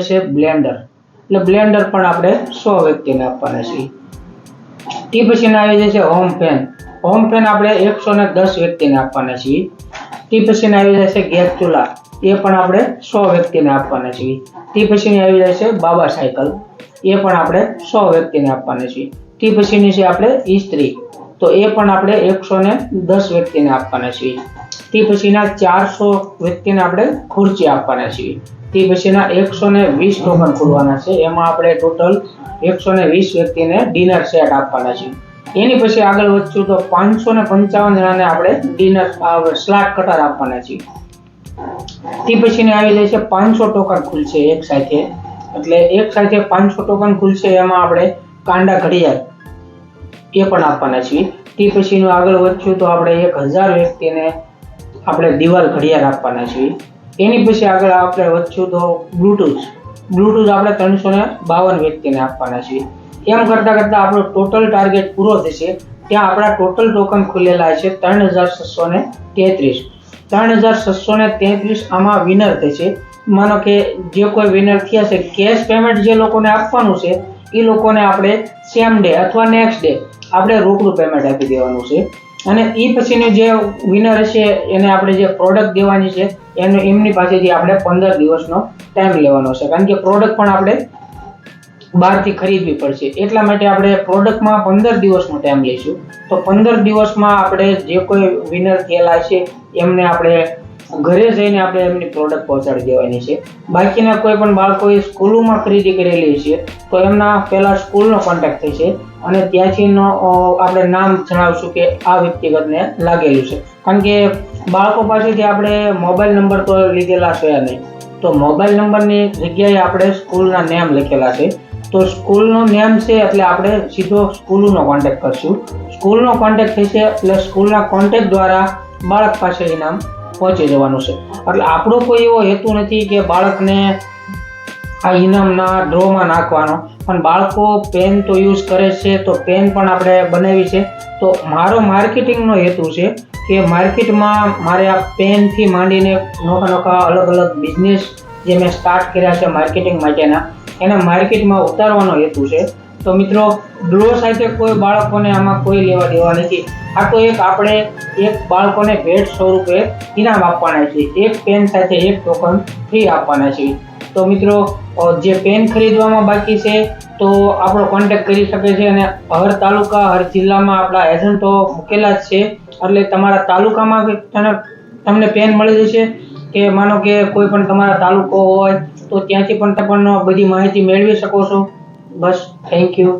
છે બ્લેન્ડર, એટલે બ્લેન્ડર પણ આપણે 100 વ્યક્તિને આપવાના છીએ. તે પછીના આવી જાય છે હોમ ફેન. હોમ ફેન આપણે 110 વ્યક્તિને આપવાના છીએ. તે પછીના આવી જાય છે ગેસ ચૂલા, એ પણ આપણે 100 વ્યક્તિને આપવાના છીએ. તે પછીની આવી જાય છે બાબા સાયકલ, એ પણ આપણે 100 વ્યક્તિને આપવાના છીએ. તે પછીની છે આપણે ઇસ્ત્રી, તો એ પણ આપણે 110 વ્યક્તિને આપવાના છીએ. તે પછીના 400 વ્યક્તિને આપણે ખુરચી આપવાના છીએ. તે પછીના 120 ટોકન ખોલવાના છે, એમાં આપણે ટોટલ 120 વ્યક્તિને ડિનર સેટ આપવાના છે. એની પછી આગળ વધશું તો 555 જણાને આપણે ડિનર સ્લાટ કટર આપવાના છે. તે પછીની આવી જાય છે 500 ટોકન ખુલશે એક સાથે, એટલે એક સાથે 500 ટોકન ખુલશે, એમાં આપણે કાંડા ઘડિયાળ એ પણ આપવાના છીએ. તે પછીનું આગળ વધશું તો આપણે 1000 વ્યક્તિને આપણે દિવાલ ઘડિયાળ આપવાના છીએ. એની પછી આગળ આપણે વધશું તો બ્લૂટૂથ આપણે 352 વ્યક્તિને આપવાના છીએ. એમ કરતા કરતા આપણો ટોટલ ટાર્ગેટ પૂરો થશે. ત્યાં આપણા ટોટલ ટોકન ખુલેલા છે 3633. 3633 આમાં વિનર થશે. માનો કે જે કોઈ વિનર થયા છે, કેશ પેમેન્ટ જે લોકોને આપવાનું છે એ લોકોને આપણે સેમ ડે અથવા નેક્સ્ટ ડે આપણે રોકડું પેમેન્ટ આપી દેવાનું છે. અને એ પછીની જે વિનર હશે એને આપણે જે પ્રોડક્ટ દેવાની છે એમની પાસેથી આપણે 15 દિવસનો ટાઈમ લેવાનો છે, કારણ કે પ્રોડક્ટ પણ આપણે બહારથી ખરીદવી પડશે. એટલા માટે આપણે પ્રોડક્ટમાં 15 દિવસનો ટાઈમ લઈશું. તો 15 દિવસમાં આપણે જે કોઈ વિનર થયેલા છે એમને આપણે ઘરે જઈને આપણે એમની પ્રોડક્ટ પહોંચાડી દેવાની છે. બાકીના કોઈ પણ બાળકોએ સ્કૂલોમાં ખરીદી કરેલી છે તો એમના પહેલા સ્કૂલનો કોન્ટેક્ટ થશે અને ત્યાંથી આપણે નામ જણાવશું કે આ વ્યક્તિગતને લાગેલું છે. કારણ કે બાળકો પાસેથી આપણે મોબાઈલ નંબર તો લીધેલા છે નહીં, તો મોબાઈલ નંબરની જગ્યાએ આપણે સ્કૂલના નેમ લખેલા છે. તો સ્કૂલનો નેમ છે એટલે આપણે સીધો સ્કૂલનો કોન્ટેક્ટ કરશું. સ્કૂલનો કોન્ટેક્ટ થશે એટલે સ્કૂલના કોન્ટેક્ટ દ્વારા બાળક પાસે ઇનામ પહોંચી જવાનું છે. એટલે આપણો કોઈ એવો હેતુ નથી કે બાળકને આ ઇનામના ડ્રોમાં નાખવાનો, પણ બાળકો પેન તો યુઝ કરે છે તો પેન પણ આપણે બનાવી છે. તો મારો માર્કેટિંગનો હેતુ છે કે માર્કેટમાં મારે આ પેનથી માંડીને નોખા અલગ અલગ બિઝનેસ જે મેં સ્ટાર્ટ કર્યા છે માર્કેટિંગ માટેના, એના માર્કેટમાં ઉતારવાનો હેતુ છે. તો મિત્રો, ડ્રો સાથે કોઈ બાળકોને આમાં કોઈ લેવા દેવા નથી. આ તો આપણે એક બાળકોને ભેટ સ્વરૂપે ઇનામ આપવાના છે. એક પેન સાથે એક ટોકન ફ્રી આપવાના છે. તો મિત્રો, જે પેન ખરીદવામાં બાકી છે તો આપણો કોન્ટેક્ટ કરી શકે છે, અને હર તાલુકા હર જિલ્લામાં આપણા એજન્ટો મૂકેલા જ છે. એટલે તમારા તાલુકામાં તમને પેન મળી જશે, કે માનો કે કોઈ પણ તમારા તાલુકો હોય તો ત્યાંથી પણ બધી માહિતી મેળવી શકો છો. બસ, થેન્ક યુ.